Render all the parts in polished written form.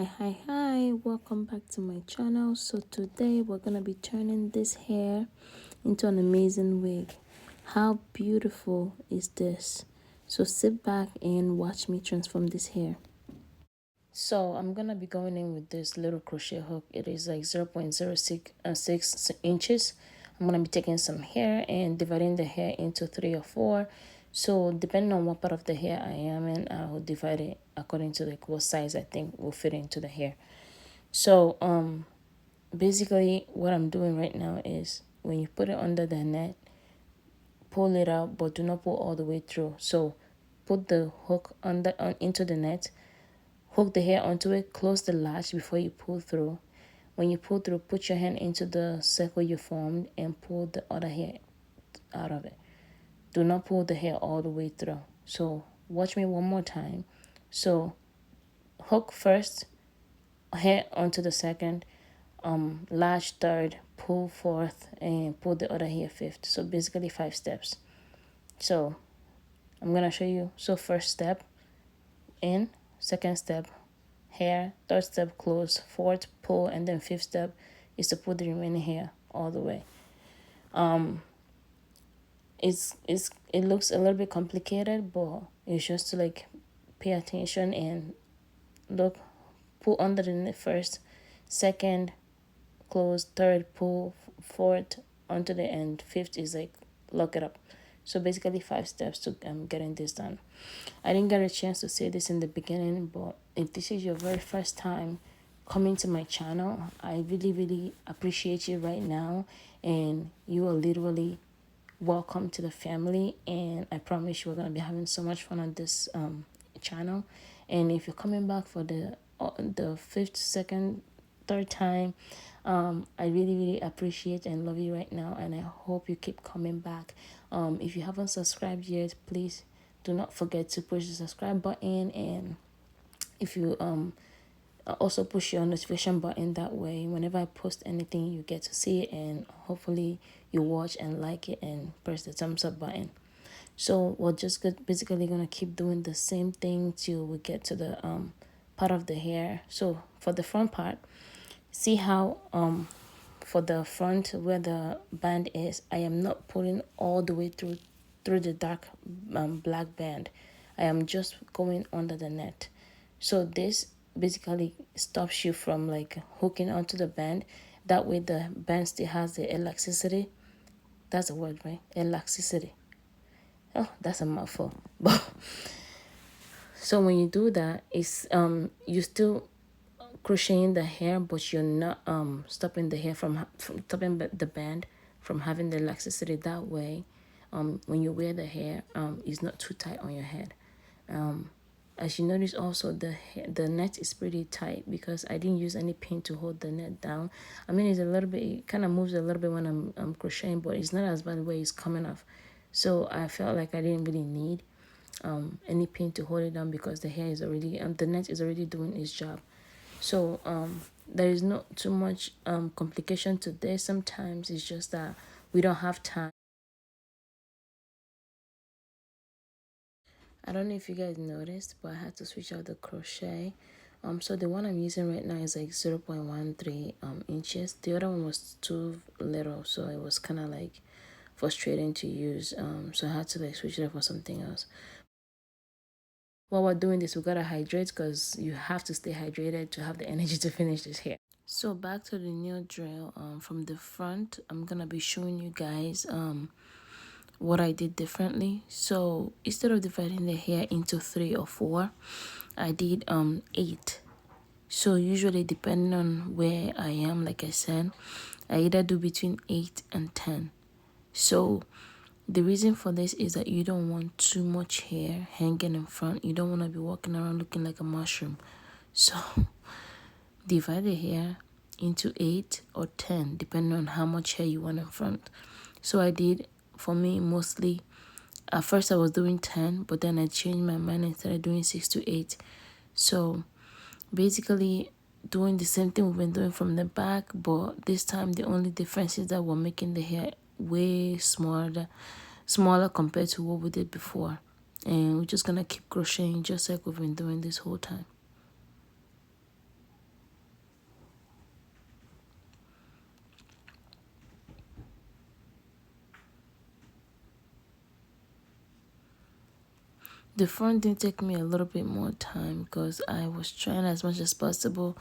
Hi, welcome back to my channel. So today we're gonna be turning this hair into an amazing wig. How beautiful is this? So sit back and watch me transform this hair. So I'm gonna be going in with this little crochet hook. It is like 0.06 inches. I'm gonna be taking some hair and dividing the hair into 3 or 4. So depending on what part of the hair I am in, I will divide it according to like what size I think will fit into the hair. So basically what I'm doing right now is when you put it under the net, pull it out, but do not pull all the way through. So put the hook into the net, hook the hair onto it, close the latch before you pull through. When you pull through, put your hand into the circle you formed and pull the other hair out of it. Do not pull the hair all the way through. So watch me one more time. So hook first, hair onto the second, latch third, pull fourth, and pull the other hair fifth. So basically 5 steps. So I'm gonna show you. So first step, in, second step, hair, third step, close, fourth, pull, and then fifth step is to pull the remaining hair all the way. It looks a little bit complicated, but it's just to like pay attention and look. Pull under the knit first, second, close, third, pull, fourth onto the end, fifth is like lock it up. So basically 5 steps to getting this done. I didn't get a chance to say this in the beginning, but if this is your very first time coming to my channel, I really appreciate you right now, and you are literally welcome to the family, and I promise you we're going to be having so much fun on this channel. And if you're coming back for the fifth, second, third time, I really appreciate and love you right now, and I hope you keep coming back. If you haven't subscribed yet, please do not forget to push the subscribe button, and if you also push your notification button. That way whenever I post anything you get to see it, and hopefully you watch and like it and press the thumbs up button. So we're just basically gonna keep doing the same thing till we get to the part of the hair. So for the front part, see how for the front where the band is, I am not pulling all the way through the dark black band. I am just going under the net. So this basically stops you from like hooking onto the band. That way the band still has the elasticity. That's a word, right? Elasticity. Oh, that's a mouthful. But so when you do that, it's you still crocheting the hair, but you're not stopping the hair from stopping the band from having the elasticity. That way when you wear the hair, it's not too tight on your head. As you notice also, the net is pretty tight because I didn't use any pin to hold the net down. I mean, it's a little bit, it kind of moves a little bit when I'm crocheting, but it's not as bad the way it's coming off. So I felt like I didn't really need any pin to hold it down because the hair is already the net is already doing its job. So there is not too much complication to this. Sometimes it's just that we don't have time. I don't know if you guys noticed, but I had to switch out the crochet. So the one I'm using right now is like 0.13 inches. The other one was too little, so it was kind of like frustrating to use. So I had to like switch it up for something else. While we're doing this, we gotta hydrate because you have to stay hydrated to have the energy to finish this hair. So back to the new drill. From the front, I'm gonna be showing you guys what I did differently. So instead of dividing the hair into 3 or 4, I did 8. So usually depending on where I am, like I said, I either do between 8 and 10. So the reason for this is that you don't want too much hair hanging in front. You don't want to be walking around looking like a mushroom. So divide the hair into 8 or 10 depending on how much hair you want in front. So I did, for me, mostly at first I was doing 10, but then I changed my mind and started doing 6 to 8. So basically doing the same thing we've been doing from the back, but this time the only difference is that we're making the hair way smaller compared to what we did before. And we're just gonna keep crocheting just like we've been doing this whole time. The front did take me a little bit more time because I was trying as much as possible.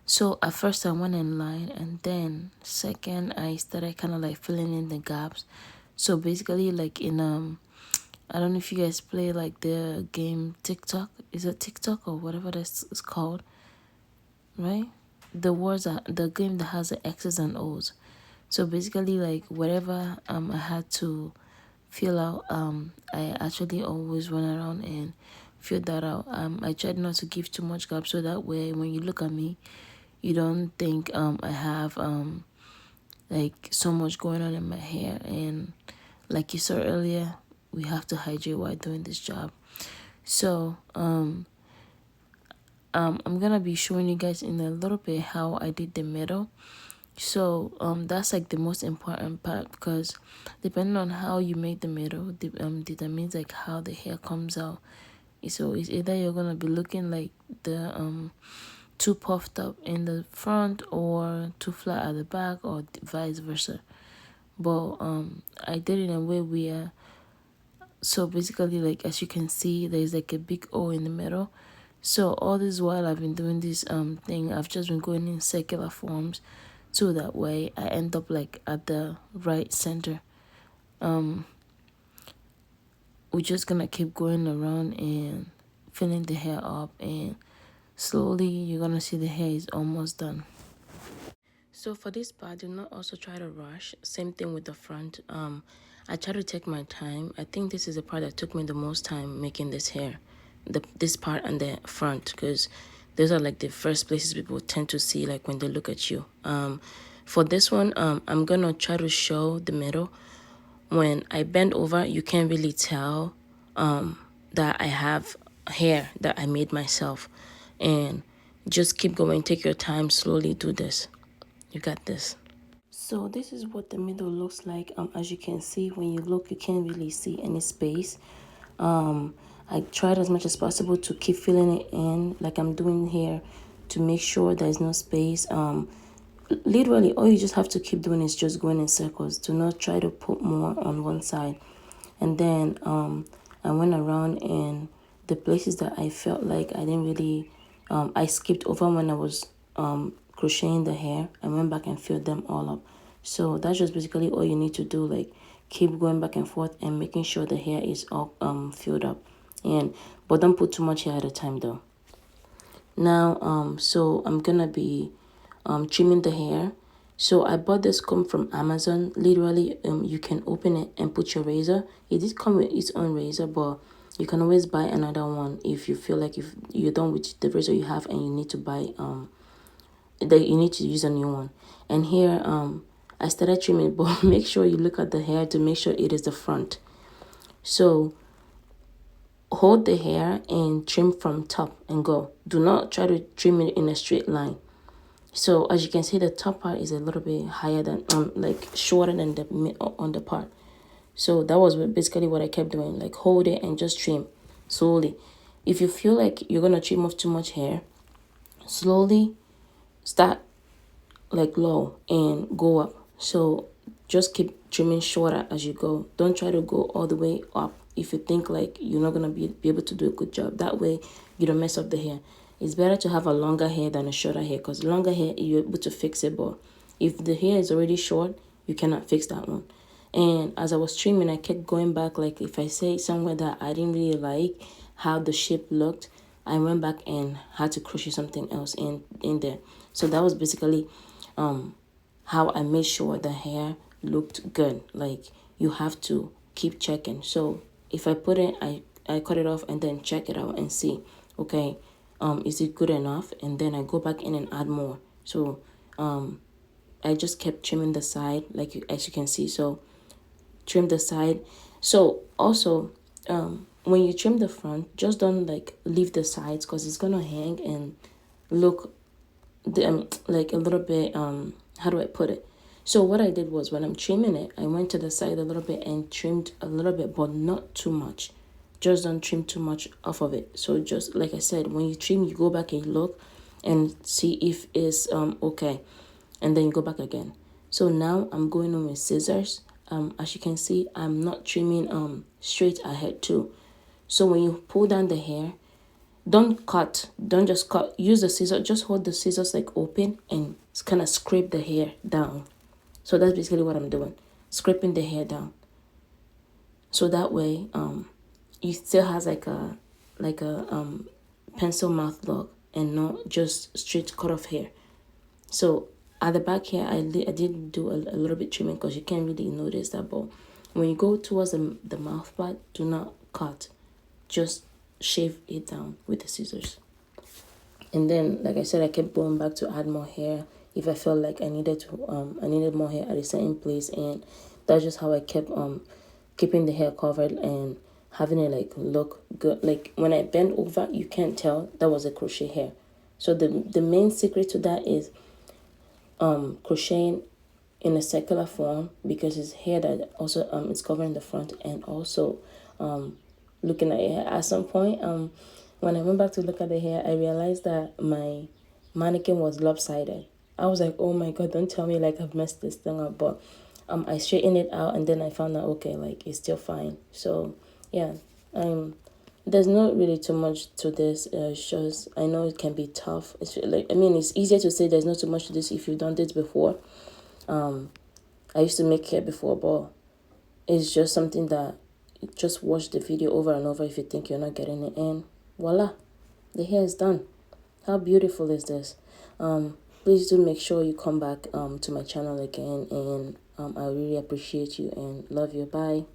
So at first I went in line, and then second I started kind of like filling in the gaps. So basically, like in I don't know if you guys play like the game TikTok. Is it TikTok or whatever that's it's called, right? The words are the game that has the X's and O's. So basically, like whatever I had to fill out, I actually always run around and fill that out. I tried not to give too much gap so that way when you look at me, you don't think I have like so much going on in my hair. And like you saw earlier, we have to hydrate while doing this job. So I'm gonna be showing you guys in a little bit how I did the middle. So that's like the most important part, because depending on how you make the middle determines like how the hair comes out. So it's either you're gonna be looking like the too puffed up in the front or too flat at the back, or vice versa. But I did it in a way where, so basically, like as you can see, there's like a big O in the middle. So all this while I've been doing this thing, I've just been going in circular forms, so that way I end up like at the right center. We're just gonna keep going around and filling the hair up, and slowly you're gonna see the hair is almost done. So for this part, do not also try to rush. Same thing with the front. I try to take my time. I think this is the part that took me the most time making this hair, this part and the front, because those are like the first places people tend to see like when they look at you. For this one, I'm gonna try to show the middle. When I bend over, you can't really tell that I have hair that I made myself. And just keep going, take your time, slowly do this. You got this. So this is what the middle looks like. As you can see, when you look, you can't really see any space. I tried as much as possible to keep filling it in like I'm doing here, to make sure there's no space. Literally all you just have to keep doing is just going in circles. Do not try to put more on one side. And then I went around, and the places that I felt like I didn't really I skipped over when I was crocheting the hair, I went back and filled them all up. So that's just basically all you need to do, like keep going back and forth and making sure the hair is all filled up. And but don't put too much hair at a time though. Now so I'm gonna be trimming the hair. So I bought this comb from Amazon. Literally you can open it and put your razor. It did come with its own razor, but you can always buy another one if you feel like if you're done with the razor you have and you need to buy that you need to use a new one. And here I started trimming, but make sure you look at the hair to make sure it is the front. So hold the hair and trim from top and go. Do not try to trim it in a straight line. So as you can see, the top part is a little bit higher than like shorter than the mid on the part. So that was basically what I kept doing, like hold it and just trim slowly. If you feel like you're gonna trim off too much hair, slowly start like low and go up. So just keep trimming shorter as you go. Don't try to go all the way up if you think like you're not gonna be able to do a good job. That way you don't mess up the hair. It's better to have a longer hair than a shorter hair, because longer hair you're able to fix it, but if the hair is already short, you cannot fix that one. And as I was trimming, I kept going back, like if I say somewhere that I didn't really like how the shape looked, I went back and had to crochet something else in there. So that was basically how I made sure the hair looked good. Like you have to keep checking. So if I put it, I cut it off and then check it out and see, okay, is it good enough? And then I go back in and add more. So I just kept trimming the side, like as you can see. So trim the side. So also when you trim the front, just don't like leave the sides, because it's gonna hang and look like a little bit how do I put it? So what I did was, when I'm trimming it, I went to the side a little bit and trimmed a little bit, but not too much. Just don't trim too much off of it. So just like I said, when you trim, you go back and you look and see if it's okay, and then you go back again. So now I'm going on with scissors. As you can see, I'm not trimming straight ahead too. So when you pull down the hair, don't cut, don't just cut, use the scissors, just hold the scissors like open and kind of scrape the hair down. So that's basically what I'm doing, scraping the hair down. So that way it still has like a pencil mouth look and not just straight cut off hair. So at the back here, I did do a little bit trimming because you can't really notice that. But when you go towards the mouth part, do not cut, just shave it down with the scissors. And then, like I said, I kept going back to add more hair if I felt like I needed more hair at a certain place, and that's just how I kept keeping the hair covered and having it like look good. Like when I bend over, you can't tell that was a crochet hair. So the main secret to that is crocheting in a circular form, because it's hair that also it's covering the front, and also looking at it at some point when I went back to look at the hair, I realized that my mannequin was lopsided. I was like, oh my god, don't tell me like I've messed this thing up. But I straightened it out, and then I found out, okay, like it's still fine. So yeah, there's not really too much to this. It's just, I know it can be tough. It's like, I mean, it's easier to say there's not too much to this if you've done this before. I used to make hair before, but it's just something that you just watch the video over and over if you think you're not getting it, and voila, the hair is done. How beautiful is this? Please do make sure you come back to my channel again, and I really appreciate you and love you. Bye.